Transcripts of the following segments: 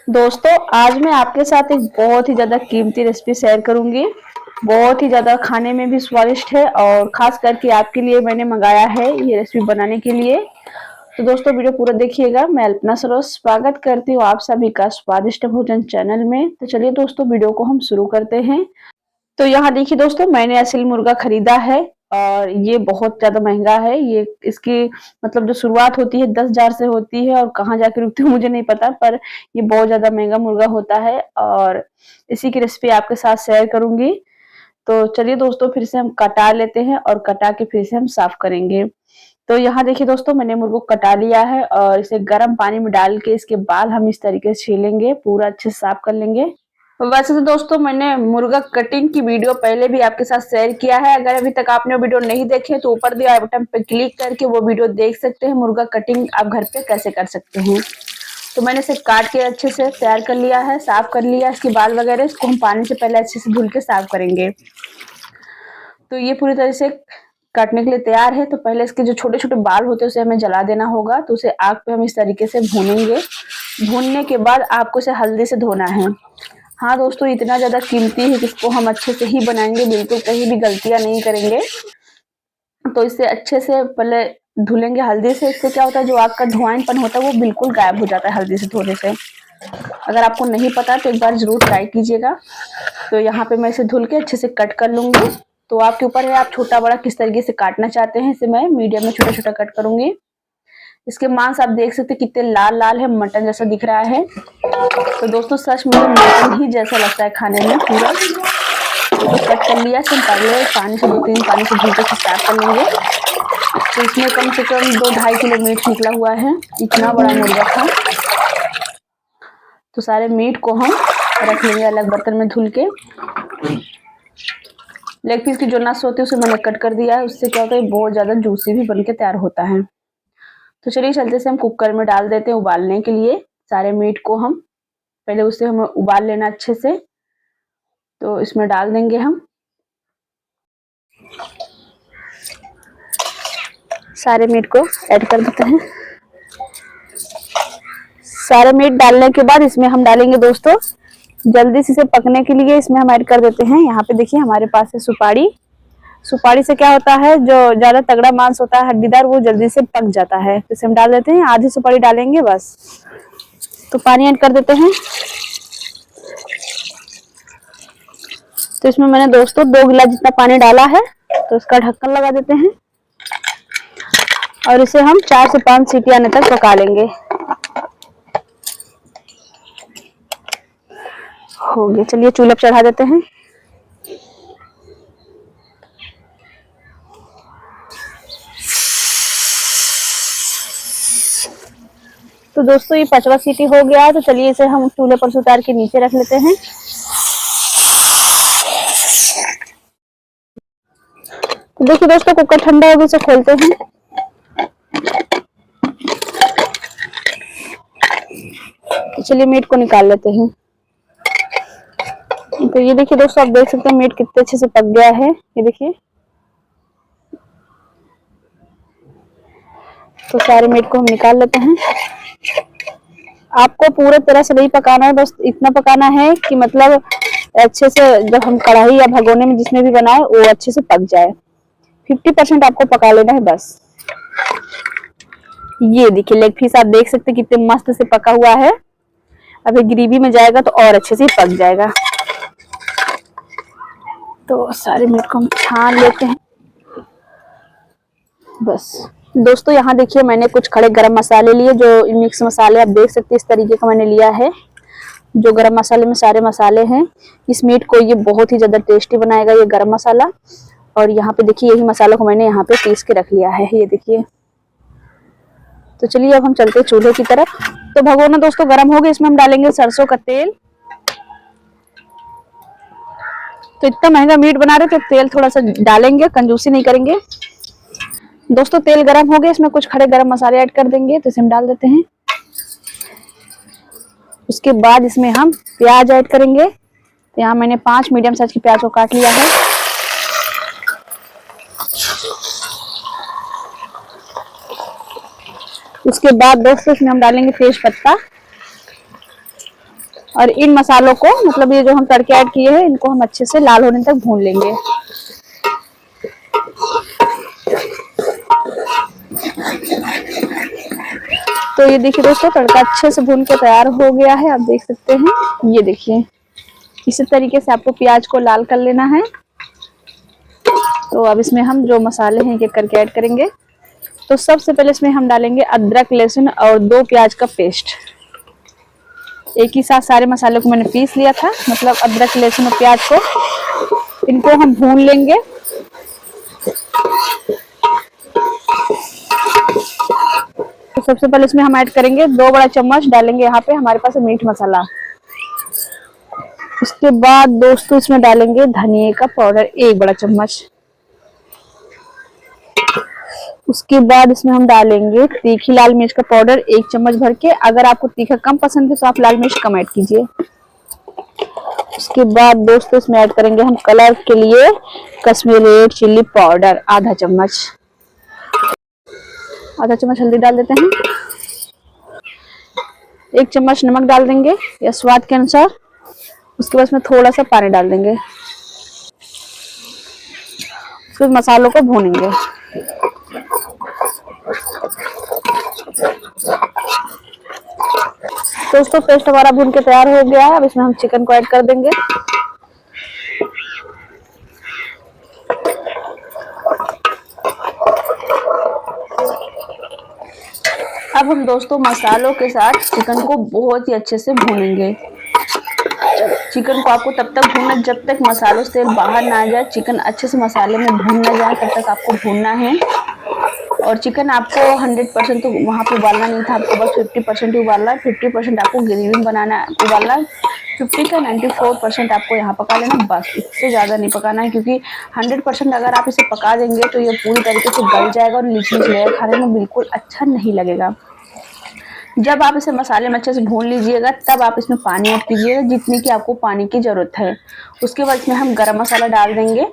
दोस्तों आज मैं आपके साथ एक बहुत ही ज़्यादा कीमती रेसिपी शेयर करूंगी। बहुत ही ज़्यादा खाने में भी स्वादिष्ट है और ख़ास करके आपके लिए मैंने मंगाया है ये रेसिपी बनाने के लिए। तो दोस्तों वीडियो पूरा देखिएगा। मैं अल्पना सरोज स्वागत करती हूँ आप सभी का स्वादिष्ट भोजन चैनल में। तो चलिए दोस्तों वीडियो को हम शुरू करते हैं। तो यहाँ देखिए दोस्तों मैंने असली मुर्गा खरीदा है और ये बहुत ज्यादा महंगा है। ये इसकी मतलब जो शुरुआत होती है 10,000 से होती है और कहाँ जाके रुकती है मुझे नहीं पता, पर ये बहुत ज्यादा महंगा मुर्गा होता है और इसी की रेसिपी आपके साथ शेयर करूंगी। तो चलिए दोस्तों फिर से हम कटा लेते हैं और कटा के फिर से हम साफ करेंगे। तो यहाँ देखिए दोस्तों मैंने मुर्गो को कटा लिया है और इसे गर्म पानी में डाल के इसके बाल हम इस तरीके से छीलेंगे, पूरा अच्छे से साफ कर लेंगे। वैसे तो दोस्तों मैंने मुर्गा कटिंग की वीडियो पहले भी आपके साथ शेयर किया है। अगर अभी तक आपने वो वीडियो नहीं देखे तो ऊपर दिए आई बटन पर क्लिक करके वो वीडियो देख सकते हैं। मुर्गा कटिंग आप घर पे कैसे कर सकते हैं। तो मैंने इसे काट के अच्छे से तैयार कर लिया है, साफ कर लिया इसके बाल वगैरह। इसको हम पानी से पहले अच्छे से धुल के साफ करेंगे। तो ये पूरी तरह से काटने के लिए तैयार है। तो पहले इसके जो छोटे छोटे बाल होते हैं उसे हमें जला देना होगा। तो उसे आग पे हम इस तरीके से भूनेंगे। भूनने के बाद आपको इसे हल्दी से धोना है। हाँ दोस्तों इतना ज्यादा कीमती है कि इसको हम अच्छे से ही बनाएंगे, बिल्कुल कहीं भी गलतियां नहीं करेंगे। तो इसे अच्छे से पहले धुलेंगे हल्दी से। इससे क्या होता है जो आग का धुआंपन होता है वो बिल्कुल गायब हो जाता है हल्दी से धोने से। अगर आपको नहीं पता तो एक बार जरूर ट्राई कीजिएगा। तो यहाँ पे मैं इसे धुल के अच्छे से कट कर लूंगी। तो आपके ऊपर है आप छोटा बड़ा किस तरीके से काटना चाहते हैं। इसे मैं मीडियम में छोटा छोटा कट करूंगी। इसके मांस आप देख सकते हैं कितने लाल लाल है, मटन जैसा दिख रहा है। तो दोस्तों सच में मटन ही जैसा लगता है खाने में पूरा। तो कट कर लिया इसे पहले पानी से 2-3 पानी से धुल के साफ कर लेंगे। तो इसमें कम से कम 2-2.5 किलो मीट निकला हुआ है। इतना बड़ा मुर्गा था। तो सारे मीट को हम रख लेंगे अलग बर्तन में धुल के। लेग पीस की जो नस होती है उसे मैंने कट कर दिया है। उससे क्या होता है बहुत ज्यादा जूसी भी बन के तैयार होता है। तो चलिए चलते से हम कुकर में डाल देते हैं उबालने के लिए। सारे मीट को हम पहले उसे हमें उबाल लेना अच्छे से। तो इसमें डाल देंगे हम सारे मीट को ऐड कर देते हैं। सारे मीट डालने के बाद इसमें हम डालेंगे दोस्तों जल्दी से इसे पकने के लिए इसमें हम ऐड कर देते हैं। यहाँ पे देखिए हमारे पास है सुपारी। सुपारी से क्या होता है जो ज्यादा तगड़ा मांस होता है हड्डीदार वो जल्दी से पक जाता है। तो इसे हम डाल देते हैं, आधी सुपारी डालेंगे बस। तो पानी ऐड कर देते हैं। तो इसमें मैंने दोस्तों 2 गिलास जितना पानी डाला है। तो इसका ढक्कन लगा देते हैं और इसे हम 4 से 5 सीटी आने तक पका लेंगे। हो गया, चलिए चूल्हा पर चढ़ा देते हैं। तो दोस्तों ये 5वां सीटी हो गया। तो चलिए इसे हम चूल्हे पर से उतार के नीचे रख लेते हैं। तो देखिए दोस्तों कुकर ठंडा हो गया, इसे खोलते हैं। तो चलिए मीट को निकाल लेते हैं। तो ये देखिए दोस्तों आप देख सकते हैं मीट कितने अच्छे से पक गया है। ये देखिए। तो सारे मीट को हम निकाल लेते हैं। आपको पूरे तरह से नहीं पकाना है, बस इतना पकाना है कि मतलब अच्छे से जब हम कढ़ाई या भगोने में जिसमें भी बनाए वो अच्छे से पक जाए। 50% आपको पका लेना है बस। ये देखिए लेग पीस आप देख सकते हैं कितने मस्त से पका हुआ है। अभी ग्रेवी में जाएगा तो और अच्छे से पक जाएगा। तो सारे मीट को हम छान लेते हैं बस। दोस्तों यहाँ देखिए मैंने कुछ खड़े गरम मसाले लिए, जो मिक्स मसाले आप देख सकते हैं इस तरीके का मैंने लिया है। जो गरम मसाले में सारे मसाले हैं। इस मीट को ये बहुत ही ज्यादा टेस्टी बनाएगा ये गरम मसाला। और यहाँ पे देखिए यही मसाला को मैंने यहाँ पे पीस के रख लिया है, ये देखिए। तो चलिए अब हम चलते हैं चूल्हे की तरफ। तो भगोना दोस्तों गर्म हो गया, इसमें हम डालेंगे सरसों का तेल। तो इतना महंगा मीट बना रहे तो तेल थोड़ा सा डालेंगे, कंजूसी नहीं करेंगे। दोस्तों तेल गरम हो गया, इसमें कुछ खड़े गरम मसाले ऐड कर देंगे। तो इसे हम डाल देते हैं। उसके बाद इसमें हम प्याज ऐड करेंगे। तो यहाँ मैंने 5 मीडियम साइज की प्याज को काट लिया है। उसके बाद दोस्तों इसमें हम डालेंगे तेज पत्ता। और इन मसालों को मतलब ये जो हम तड़के ऐड किए हैं इनको हम अच्छे से लाल होने तक भून लेंगे। तो ये देखिए दोस्तों तड़का अच्छे से भून के तैयार हो गया है, आप देख सकते हैं। ये देखिए इसी तरीके से आपको प्याज को लाल कर लेना है। तो अब इसमें हम जो मसाले हैं एक करके ऐड करेंगे। तो सबसे पहले इसमें हम डालेंगे अदरक, लहसुन और 2 प्याज का पेस्ट। एक ही साथ सारे मसालों को मैंने पीस लिया था, मतलब अदरक, लहसुन और प्याज को, इनको हम भून लेंगे। तो सबसे पहले इसमें हम ऐड करेंगे 2 बड़ा चम्मच डालेंगे यहाँ पे हमारे पास मीट मसाला। उसके बाद दोस्तों इसमें डालेंगे धनिया का पाउडर 1 बड़ा चम्मच। उसके बाद इसमें हम डालेंगे तीखी लाल मिर्च का पाउडर 1 चम्मच भर के। अगर आपको तीखा कम पसंद है तो आप लाल मिर्च कम ऐड कीजिए। उसके बाद दोस्तों इसमें ऐड करेंगे हम कलर के लिए कश्मीरी रेड चिल्ली पाउडर आधा चम्मच। आधा चम्मच हल्दी डाल देते हैं। 1 चम्मच नमक डाल देंगे या स्वाद के अनुसार। उसके बाद इसमें थोड़ा सा पानी डाल देंगे। फिर मसालों को भूनेंगे। दोस्तों पेस्ट हमारा भून के तैयार हो गया है। अब इसमें हम चिकन को ऐड कर देंगे। अब हम दोस्तों मसालों के साथ चिकन को बहुत ही अच्छे से भूनेंगे। चिकन को आपको तब तक भूनना जब तक मसालों से तेल बाहर ना आ जाए। चिकन अच्छे से मसाले में भून ना जाए तब तक आपको भूनना है। और चिकन आपको 100% तो वहाँ पे उबालना नहीं था, आपको बस 50% ही उबालना है। 50% आपको ग्रेवी बनाना उबालना है। 50 का 94% आपको यहाँ पका लेना, बस इससे ज़्यादा नहीं पकाना है। क्योंकि 100% अगर आप इसे पका देंगे तो ये पूरी तरीके से गल जाएगा और लीच लीच लगेगा, खाने में बिल्कुल अच्छा नहीं लगेगा। जब आप इसे मसाले में अच्छे से भून लीजिएगा तब आप इसमें पानी ऐड कीजिएगा जितनी की आपको पानी की ज़रूरत है। उसके बाद इसमें हम गरम मसाला डाल देंगे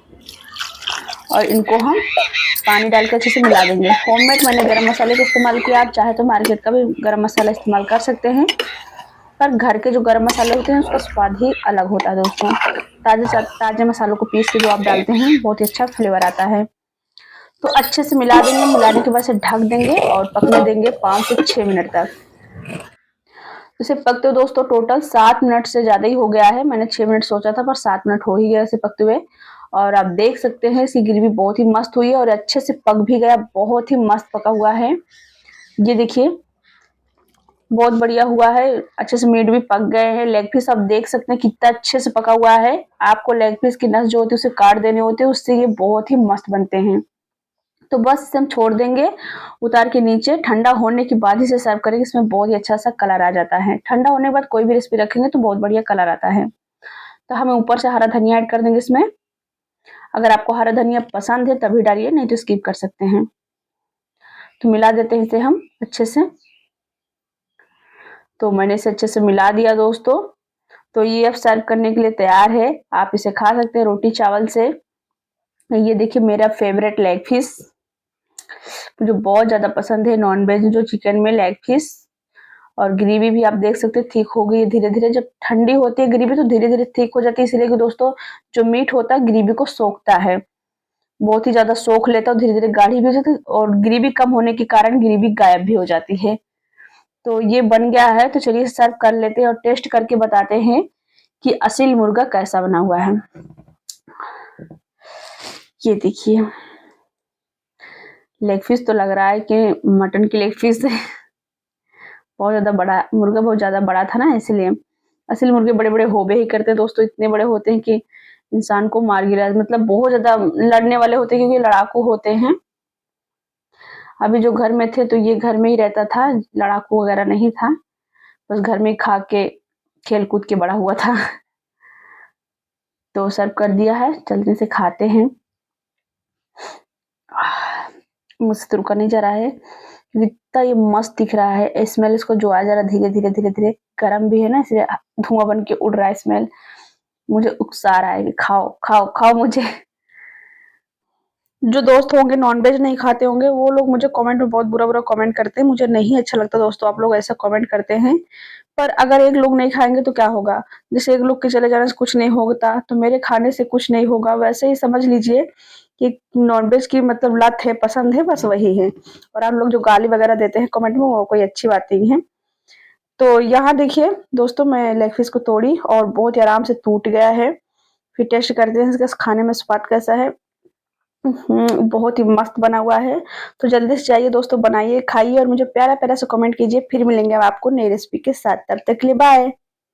और इनको हम पानी डाल के अच्छे से मिला देंगे। होममेड मैंने गरम मसाले का इस्तेमाल किया, आप चाहे तो मार्केट का भी गरम मसाला इस्तेमाल कर सकते हैं। पर घर के जो गरम मसाले होते हैं उसका स्वाद ही अलग होता है दोस्तों। ताज़े मसालों को पीस के जो आप डालते हैं बहुत ही अच्छा फ्लेवर आता है। तो अच्छे से मिला देंगे। मिलाने के बाद इसे ढक देंगे और पकने देंगे 5 से 6 मिनट तक। इसे पकते हुए दोस्तों टोटल 7 मिनट से ज़्यादा ही हो गया है। मैंने 6 मिनट सोचा था पर 7 मिनट हो ही गया इसे पकते हुए। और आप देख सकते हैं इसकी ग्रेवी बहुत ही मस्त हुई है और अच्छे से पक भी गया, बहुत ही मस्त पका हुआ है। ये देखिए बहुत बढ़िया हुआ है, अच्छे से मीट भी पक गए हैं। लेग पीस आप देख सकते हैं कितना अच्छे से पका हुआ है। आपको लेग पीस की नस जो होती है उसे काट देने होते हैं, उससे ये बहुत ही मस्त बनते हैं। तो बस इसे हम छोड़ देंगे उतार के नीचे। ठंडा होने के बाद इसे सर्व करेंगे। इसमें बहुत ही अच्छा सा कलर आ जाता है। ठंडा होने के बाद कोई भी रेसिपी रखेंगे तो बहुत बढ़िया कलर आता है। तो हमें ऊपर से हरा धनिया ऐड कर देंगे इसमें। अगर आपको हरा धनिया पसंद है तभी डालिए, नहीं तो स्किप कर सकते हैं। तो मिला देते हैं इसे हम अच्छे से। तो मैंने इसे अच्छे से मिला दिया दोस्तों। तो ये अब सर्व करने के लिए तैयार है। आप इसे खा सकते हैं रोटी चावल से। ये देखिए मेरा फेवरेट लेग पीस, मुझे बहुत ज्यादा पसंद है नॉनवेज जो चिकन में लेग पीस। और ग्रेवी भी आप देख सकते हैं थिक हो गई है धीरे धीरे। जब ठंडी होती है ग्रेवी तो धीरे धीरे थिक हो जाती है, इसलिए कि दोस्तों जो मीट होता है ग्रेवी को सोखता है, बहुत ही ज्यादा सोख लेता है, धीरे धीरे गाढ़ी भी हो जाती है। और ग्रेवी कम होने के कारण ग्रेवी गायब भी हो जाती है। तो ये बन गया है। तो चलिए सर्व कर लेते हैं और टेस्ट करके बताते हैं कि असील मुर्गा कैसा बना हुआ है। ये देखिए लेग पीस तो लग रहा है कि मटन की लेग पीस है। बहुत ज्यादा बड़ा मुर्गा, बहुत ज्यादा बड़ा था ना इसलिए। असल मुर्गे बड़े बड़े होबे ही करते हैं दोस्तों, इतने बड़े होते हैं कि इंसान को मार गिरा, मतलब बहुत ज्यादा लड़ने वाले होते हैं क्योंकि लड़ाकू होते हैं। अभी जो घर में थे तो ये घर में ही रहता था, लड़ाकू वगैरह नहीं था, बस घर में खा के खेल कूद के बड़ा हुआ था। तो सर्व कर दिया है, जल्दी से खाते हैं। मुझसे तो रुका नहीं जा रहा है क्योंकि इतना ये मस्त दिख रहा है। स्मेल इसको जो आ जा रहा धीरे धीरे धीरे धीरे, गर्म भी है ना इसलिए धुआं बन के उड़ रहा है स्मेल। मुझे उकसा रहा है कि खाओ खाओ खाओ मुझे। जो दोस्त होंगे नॉनवेज नहीं खाते होंगे वो लोग मुझे कमेंट में बहुत बुरा-बुरा कमेंट करते हैं। मुझे नहीं अच्छा लगता दोस्तों आप लोग ऐसा कमेंट करते हैं। पर अगर एक लोग नहीं खाएँगे तो क्या होगा? जैसे एक लोग के चले जाने से कुछ नहीं होता, तो मेरे खाने से कुछ नहीं होगा। वैसे ही समझ लीजिए कि नॉनवेज की मतलब लत है, पसंद है, बस वही है। और आप लोग जो गाली वगैरह देते हैं कमेंट में वो कोई अच्छी बात नहीं है। तो यहाँ देखिए दोस्तों मैं लेग पीस को तोड़ी और बहुत ही आराम से टूट गया है। फिर टेस्ट करते हैं इसका खाने में स्वाद कैसा है। बहुत ही मस्त बना हुआ है। तो जल्दी से जाइए दोस्तों बनाइए, खाइए और मुझे प्यारा-प्यारा सा कमेंट कीजिए। फिर मिलेंगे अब आपको नई रेसिपी के साथ। तब तक के लिए बाय।